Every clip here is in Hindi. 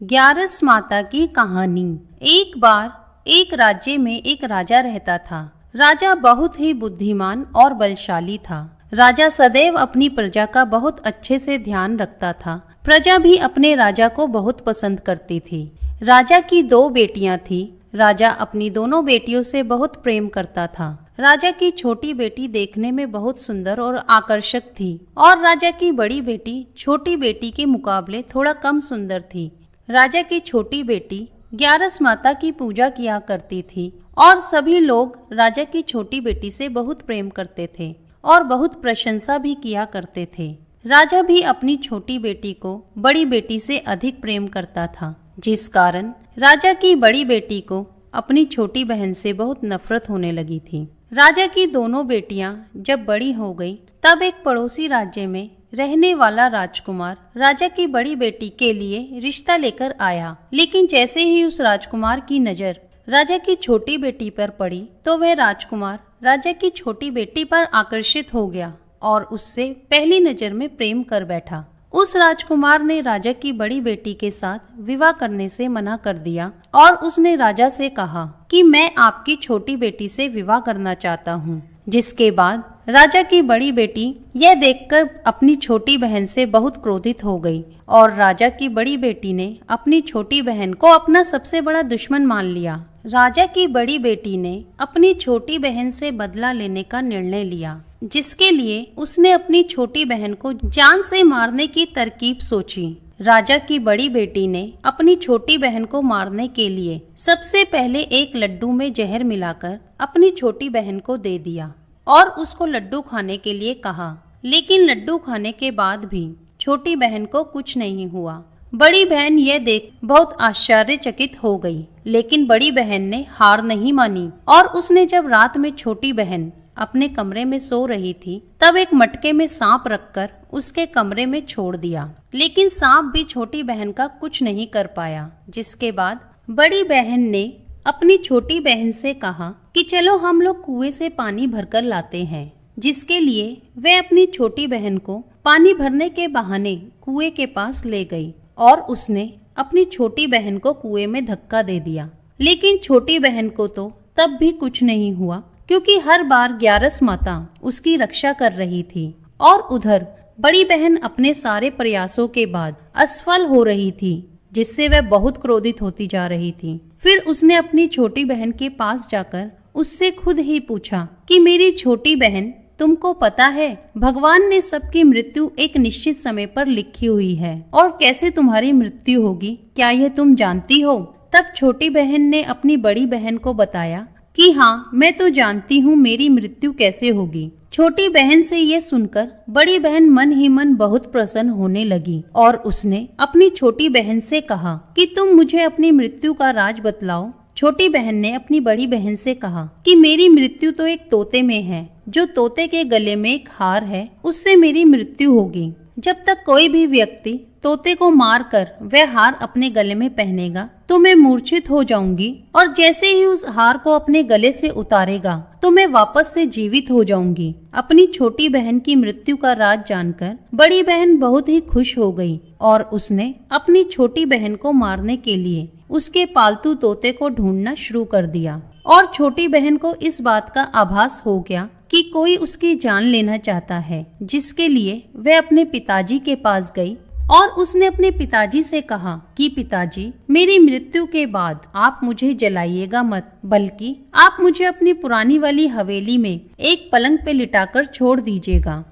ग्यारस माता की कहानी। एक बार एक राज्य में एक राजा रहता था। राजा बहुत ही बुद्धिमान और बलशाली था। राजा सदैव अपनी प्रजा का बहुत अच्छे से ध्यान रखता था। प्रजा भी अपने राजा को बहुत पसंद करती थी। राजा की दो बेटियां थी। राजा अपनी दोनों बेटियों से बहुत प्रेम करता था। राजा की छोटी बेटी देखने में बहुत सुंदर और आकर्षक थी और राजा की बड़ी बेटी छोटी बेटी के मुकाबले थोड़ा कम सुंदर थी। राजा की छोटी बेटी ग्यारस माता की पूजा किया करती थी और सभी लोग राजा की छोटी बेटी से बहुत प्रेम करते थे और बहुत प्रशंसा भी किया करते थे। राजा भी अपनी छोटी बेटी को बड़ी बेटी से अधिक प्रेम करता था, जिस कारण राजा की बड़ी बेटी को अपनी छोटी बहन से बहुत नफरत होने लगी थी। राजा की दोनों बेटियां जब बड़ी हो गई, तब एक पड़ोसी राज्य में रहने वाला राजकुमार राजा की बड़ी बेटी के लिए रिश्ता लेकर आया। लेकिन जैसे ही उस राजकुमार की नजर राजा की छोटी बेटी पर पड़ी, तो वह राजकुमार राजा की छोटी बेटी पर आकर्षित हो गया और उससे पहली नजर में प्रेम कर बैठा। उस राजकुमार ने राजा की बड़ी बेटी के साथ विवाह करने से मना कर दिया और उसने राजा से कहा कि मैं आपकी छोटी बेटी से विवाह करना चाहता हूँ। जिसके बाद राजा की बड़ी बेटी यह देखकर अपनी छोटी बहन से बहुत क्रोधित हो गई और राजा की बड़ी बेटी ने अपनी छोटी बहन को अपना सबसे बड़ा दुश्मन मान लिया। राजा की बड़ी बेटी ने अपनी छोटी बहन से बदला लेने का निर्णय लिया, जिसके लिए उसने अपनी छोटी बहन को जान से मारने की तरकीब सोची। राजा की बड़ी बेटी ने अपनी छोटी बहन को मारने के लिए सबसे पहले एक लड्डू में जहर मिलाकर अपनी छोटी बहन को दे दिया और उसको लड्डू खाने के लिए कहा। लेकिन लड्डू खाने के बाद भी छोटी बहन को कुछ नहीं हुआ। बड़ी बहन यह देख बहुत आश्चर्यचकित हो गई, लेकिन बड़ी बहन ने हार नहीं मानी और उसने जब रात में छोटी बहन अपने कमरे में सो रही थी, तब एक मटके में सांप रखकर उसके कमरे में छोड़ दिया। लेकिन सांप भी छोटी बहन का कुछ नहीं कर पाया। जिसके बाद बड़ी बहन ने अपनी छोटी बहन से कहा कि चलो हम लोग कुएं से पानी भरकर लाते हैं। जिसके लिए वह अपनी छोटी बहन को पानी भरने के बहाने कुएं के पास ले गई और उसने अपनी छोटी बहन को कुएं में धक्का दे दिया। लेकिन छोटी बहन को तो तब भी कुछ नहीं हुआ, क्योंकि हर बार ग्यारस माता उसकी रक्षा कर रही थी और उधर बड़ी बहन अपने सारे प्रयासों के बाद असफल हो रही थी, जिससे वह बहुत क्रोधित होती जा रही थी। फिर उसने अपनी छोटी बहन के पास जाकर उससे खुद ही पूछा कि मेरी छोटी बहन, तुमको पता है भगवान ने सबकी मृत्यु एक निश्चित समय पर लिखी हुई है और कैसे तुम्हारी मृत्यु होगी, क्या यह तुम जानती हो? तब छोटी बहन ने अपनी बड़ी बहन को बताया कि हाँ, मैं तो जानती हूँ मेरी मृत्यु कैसे होगी। छोटी बहन से ये सुनकर बड़ी बहन मन ही मन बहुत प्रसन्न होने लगी और उसने अपनी छोटी बहन से कहा कि तुम मुझे अपनी मृत्यु का राज बतलाओ। छोटी बहन ने अपनी बड़ी बहन से कहा कि मेरी मृत्यु तो एक तोते में है, जो तोते के गले में एक हार है, उससे मेरी मृत्यु होगी। जब तक कोई भी व्यक्ति तोते को मारकर वह हार अपने गले में पहनेगा तो मैं मूर्छित हो जाऊंगी और जैसे ही उस हार को अपने गले से उतारेगा तो मैं वापस से जीवित हो जाऊंगी। अपनी छोटी बहन की मृत्यु का राज जानकर बड़ी बहन बहुत ही खुश हो गई और उसने अपनी छोटी बहन को मारने के लिए उसके पालतू तोते को ढूंढना शुरू कर दिया और छोटी बहन को इस बात का आभास हो गया कि कोई उसकी जान लेना चाहता है। जिसके लिए वह अपने पिताजी के पास गई और उसने अपने पिताजी से कहा कि पिताजी, मेरी मृत्यु के बाद आप मुझे जलाइएगा मत, बल्कि आप मुझे अपनी पुरानी वाली हवेली में एक पलंग पे लिटाकर छोड़ दीजिएगा।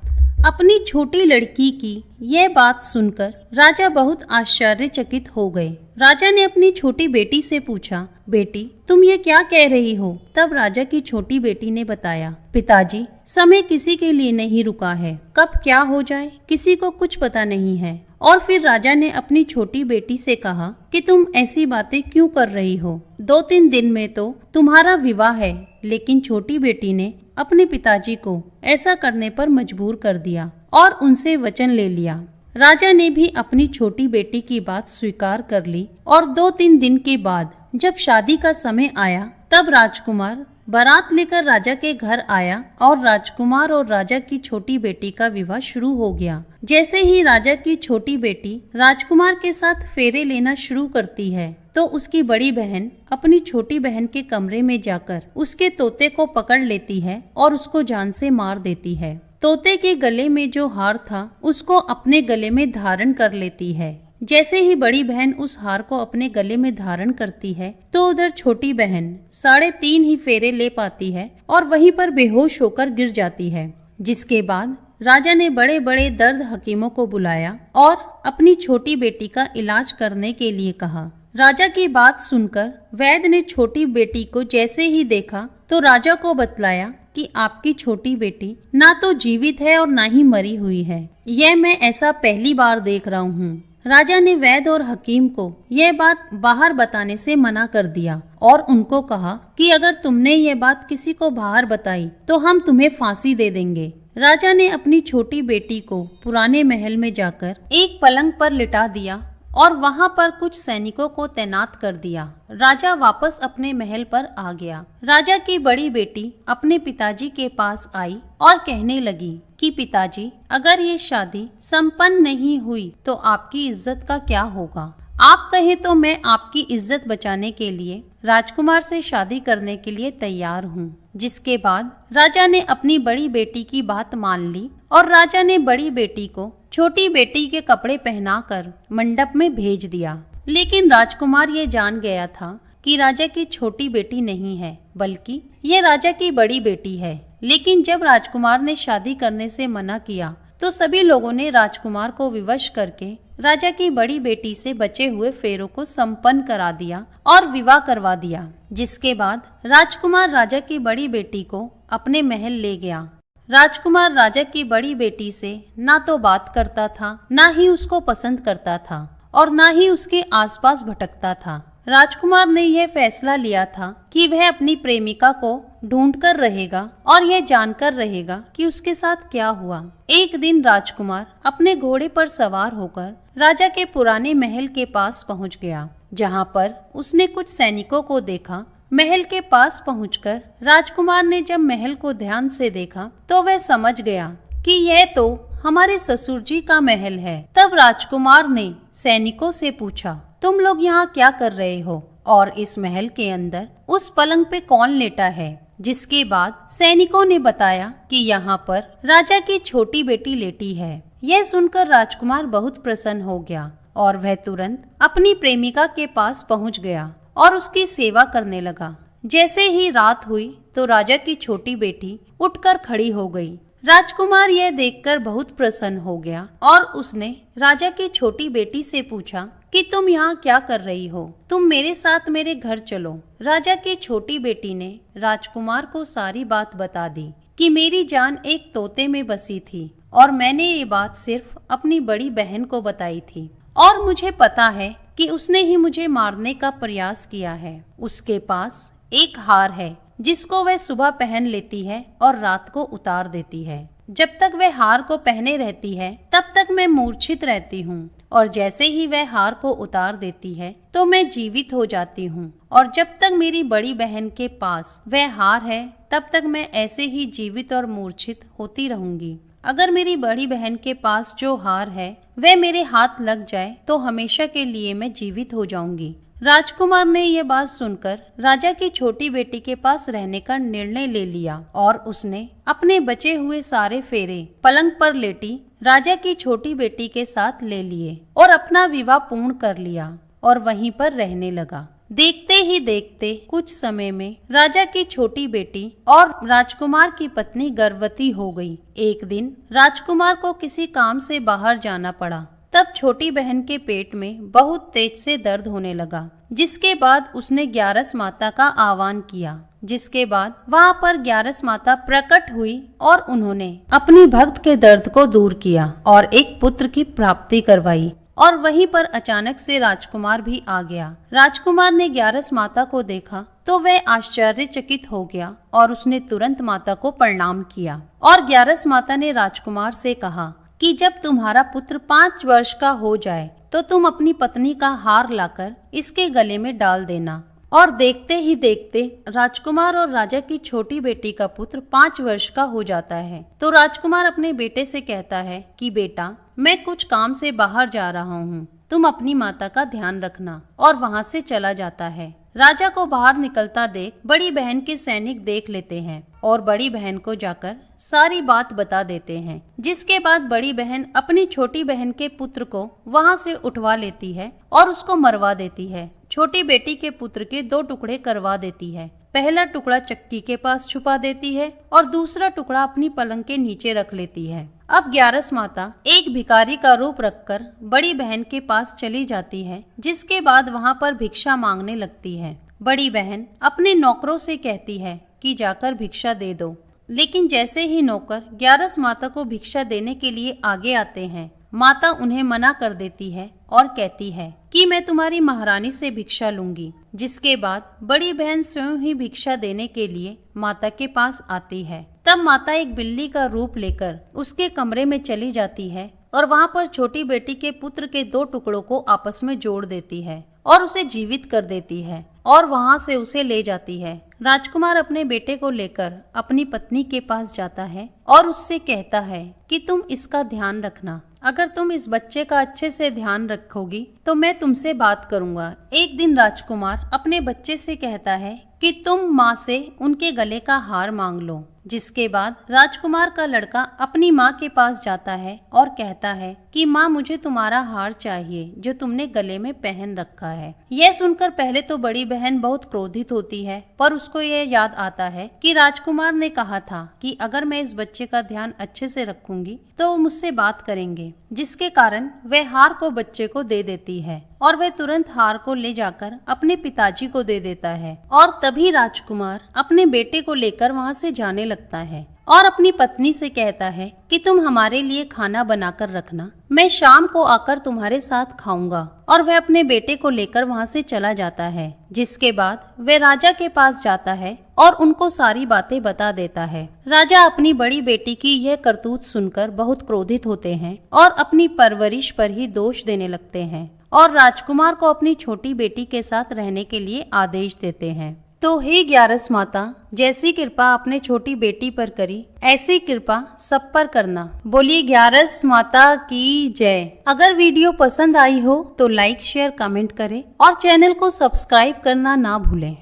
अपनी छोटी लड़की की यह बात सुनकर राजा बहुत आश्चर्यचकित हो गए। राजा ने अपनी छोटी बेटी से पूछा, बेटी तुम ये क्या कह रही हो? तब राजा की छोटी बेटी ने बताया, पिताजी, समय किसी के लिए नहीं रुका है, कब क्या हो जाए किसी को कुछ पता नहीं है। और फिर राजा ने अपनी छोटी बेटी से कहा कि तुम ऐसी बातें क्यों कर रही हो? 2-3 दिन में तो तुम्हारा विवाह है। लेकिन छोटी बेटी ने अपने पिताजी को ऐसा करने पर मजबूर कर दिया और उनसे वचन ले लिया। राजा ने भी अपनी छोटी बेटी की बात स्वीकार कर ली और 2-3 दिन के बाद जब शादी का समय आया, तब राजकुमार बारात लेकर राजा के घर आया और राजकुमार और राजा की छोटी बेटी का विवाह शुरू हो गया। जैसे ही राजा की छोटी बेटी राजकुमार के साथ फेरे लेना शुरू करती है तो उसकी बड़ी बहन अपनी छोटी बहन के कमरे में जाकर उसके तोते को पकड़ लेती है और उसको जान से मार देती है। तोते के गले में जो हार था उसको अपने गले में धारण कर लेती है। जैसे ही बड़ी बहन उस हार को अपने गले में धारण करती है तो उधर छोटी बहन 3.5 ही फेरे ले पाती है और वहीं पर बेहोश होकर गिर जाती है। जिसके बाद राजा ने बड़े बड़े दर्द हकीमों को बुलाया और अपनी छोटी बेटी का इलाज करने के लिए कहा। राजा की बात सुनकर वैद्य ने छोटी बेटी को जैसे ही देखा तो राजा को बतलाया कि आपकी छोटी बेटी ना तो जीवित है और ना ही मरी हुई है। यह मैं ऐसा पहली बार देख रहा हूँ। राजा ने वैद्य और हकीम को यह बात बाहर बताने से मना कर दिया और उनको कहा कि अगर तुमने यह बात किसी को बाहर बताई तो हम तुम्हें फांसी दे देंगे। राजा ने अपनी छोटी बेटी को पुराने महल में जाकर एक पलंग पर लिटा दिया और वहां पर कुछ सैनिकों को तैनात कर दिया। राजा वापस अपने महल पर आ गया। राजा की बड़ी बेटी अपने पिताजी के पास आई और कहने लगी कि पिताजी, अगर ये शादी संपन्न नहीं हुई तो आपकी इज्जत का क्या होगा? आप कहे तो मैं आपकी इज्जत बचाने के लिए राजकुमार से शादी करने के लिए तैयार हूँ। जिसके बाद राजा ने अपनी बड़ी बेटी की बात मान ली और राजा ने बड़ी बेटी को छोटी बेटी के कपड़े पहनाकर मंडप में भेज दिया। लेकिन राजकुमार ये जान गया था कि राजा की छोटी बेटी नहीं है बल्कि ये राजा की बड़ी बेटी है। लेकिन जब राजकुमार ने शादी करने से मना किया तो सभी लोगों ने राजकुमार को विवश करके राजा की बड़ी बेटी से बचे हुए फेरों को संपन्न करा दिया और विवाह करवा दिया। जिसके बाद राजकुमार राजा की बड़ी बेटी को अपने महल ले गया। राजकुमार राजा की बड़ी बेटी से ना तो बात करता था, ना ही उसको पसंद करता था और ना ही उसके आसपास भटकता था। राजकुमार ने यह फैसला लिया था कि वह अपनी प्रेमिका को ढूंढकर रहेगा और यह जानकर रहेगा कि उसके साथ क्या हुआ। एक दिन राजकुमार अपने घोड़े पर सवार होकर राजा के पुराने महल के पास पहुंच गया, जहां पर उसने कुछ सैनिकों को देखा। महल के पास पहुंचकर राजकुमार ने जब महल को ध्यान से देखा तो वह समझ गया कि यह तो हमारे ससुर जी का महल है। तब राजकुमार ने सैनिकों से पूछा, तुम लोग यहाँ क्या कर रहे हो और इस महल के अंदर उस पलंग पे कौन लेटा है? जिसके बाद सैनिकों ने बताया कि यहाँ पर राजा की छोटी बेटी लेटी है। यह सुनकर राजकुमार बहुत प्रसन्न हो गया और वह तुरंत अपनी प्रेमिका के पास पहुँच गया और उसकी सेवा करने लगा। जैसे ही रात हुई तो राजा की छोटी बेटी उठकर खड़ी हो गई। राजकुमार यह देखकर बहुत प्रसन्न हो गया और उसने राजा की छोटी बेटी से पूछा कि तुम यहाँ क्या कर रही हो? तुम मेरे साथ मेरे घर चलो। राजा की छोटी बेटी ने राजकुमार को सारी बात बता दी कि मेरी जान एक तोते में बसी थी और मैंने ये बात सिर्फ अपनी बड़ी बहन को बताई थी और मुझे पता है कि उसने ही मुझे मारने का प्रयास किया है। उसके पास एक हार है जिसको वह सुबह पहन लेती है और रात को उतार देती है। जब तक वह हार को पहने रहती है तब तक मैं मूर्छित रहती हूँ और जैसे ही वह हार को उतार देती है तो मैं जीवित हो जाती हूँ और जब तक मेरी बड़ी बहन के पास वह हार है तब तक मैं ऐसे ही जीवित और मूर्छित होती रहूंगी। अगर मेरी बड़ी बहन के पास जो हार है वह मेरे हाथ लग जाए तो हमेशा के लिए मैं जीवित हो जाऊंगी। राजकुमार ने यह बात सुनकर राजा की छोटी बेटी के पास रहने का निर्णय ले लिया और उसने अपने बचे हुए सारे फेरे पलंग पर लेटी राजा की छोटी बेटी के साथ ले लिए और अपना विवाह पूर्ण कर लिया और वहीं पर रहने लगा। देखते ही देखते कुछ समय में राजा की छोटी बेटी और राजकुमार की पत्नी गर्भवती हो गई। एक दिन राजकुमार को किसी काम से बाहर जाना पड़ा। तब छोटी बहन के पेट में बहुत तेज से दर्द होने लगा, जिसके बाद उसने ग्यारस माता का आह्वान किया। जिसके बाद वहां पर ग्यारस माता प्रकट हुई और उन्होंने अपनी भक्त के दर्द को दूर किया और एक पुत्र की प्राप्ति करवाई। और वहीं पर अचानक से राजकुमार भी आ गया। राजकुमार ने ग्यारस माता को देखा तो वह आश्चर्यचकित हो गया और उसने तुरंत माता को प्रणाम किया और ग्यारस माता ने राजकुमार से कहा कि जब तुम्हारा पुत्र 5 वर्ष का हो जाए तो तुम अपनी पत्नी का हार लाकर इसके गले में डाल देना और देखते ही देखते राजकुमार और राजा की छोटी बेटी का पुत्र 5 वर्ष का हो जाता है। तो राजकुमार अपने बेटे से कहता है कि बेटा, मैं कुछ काम से बाहर जा रहा हूँ, तुम अपनी माता का ध्यान रखना, और वहाँ से चला जाता है। राजा को बाहर निकलता देख बड़ी बहन के सैनिक देख लेते हैं और बड़ी बहन को जाकर सारी बात बता देते हैं, जिसके बाद बड़ी बहन अपनी छोटी बहन के पुत्र को वहाँ से उठवा लेती है और उसको मरवा देती है। छोटी बेटी के पुत्र के 2 टुकड़े करवा देती है। पहला टुकड़ा चक्की के पास छुपा देती है और दूसरा टुकड़ा अपनी पलंग के नीचे रख लेती है। अब ग्यारस माता एक भिखारी का रूप रखकर बड़ी बहन के पास चली जाती है, जिसके बाद वहाँ पर भिक्षा मांगने लगती है। बड़ी बहन अपने नौकरों से कहती है कि जाकर भिक्षा दे दो, लेकिन जैसे ही नौकर ग्यारस माता को भिक्षा देने के लिए आगे आते हैं, माता उन्हें मना कर देती है और कहती है कि मैं तुम्हारी महारानी से भिक्षा लूंगी। जिसके बाद बड़ी बहन स्वयं ही भिक्षा देने के लिए माता के पास आती है। तब माता एक बिल्ली का रूप लेकर उसके कमरे में चली जाती है और वहाँ पर छोटी बेटी के पुत्र के 2 टुकड़ों को आपस में जोड़ देती है और उसे जीवित कर देती है और वहाँ से उसे ले जाती है। राजकुमार अपने बेटे को लेकर अपनी पत्नी के पास जाता है और उससे कहता है कि तुम इसका ध्यान रखना, अगर तुम इस बच्चे का अच्छे से ध्यान रखोगी तो मैं तुमसे बात करूंगा। एक दिन राजकुमार अपने बच्चे से कहता है कि तुम माँ से उनके गले का हार मांग लो। जिसके बाद राजकुमार का लड़का अपनी माँ के पास जाता है और कहता है कि माँ, मुझे तुम्हारा हार चाहिए जो तुमने गले में पहन रखा है। यह सुनकर पहले तो बड़ी बहन बहुत क्रोधित होती है, पर उसको यह याद आता है कि राजकुमार ने कहा था कि अगर मैं इस बच्चे का ध्यान अच्छे से रखूंगी तो वो मुझसे बात करेंगे, जिसके कारण वह हार को बच्चे को दे देती है और वह तुरंत हार को ले जाकर अपने पिताजी को दे देता है। और तभी राजकुमार अपने बेटे को लेकर वहाँ से जाने लगता है और अपनी पत्नी से कहता है कि तुम हमारे लिए खाना बनाकर रखना, मैं शाम को आकर तुम्हारे साथ खाऊंगा। और वह अपने बेटे को लेकर वहाँ से चला जाता है। जिसके बाद वह राजा के पास जाता है और उनको सारी बातें बता देता है। राजा अपनी बड़ी बेटी की यह करतूत सुनकर बहुत क्रोधित होते हैं और अपनी परवरिश पर ही दोष देने लगते हैं और राजकुमार को अपनी छोटी बेटी के साथ रहने के लिए आदेश देते हैं। तो हे ग्यारस माता, जैसी कृपा आपने छोटी बेटी पर करी, ऐसी कृपा सब पर करना। बोलिए ग्यारस माता की जय। अगर वीडियो पसंद आई हो तो लाइक, शेयर, कमेंट करें और चैनल को सब्सक्राइब करना ना भूलें।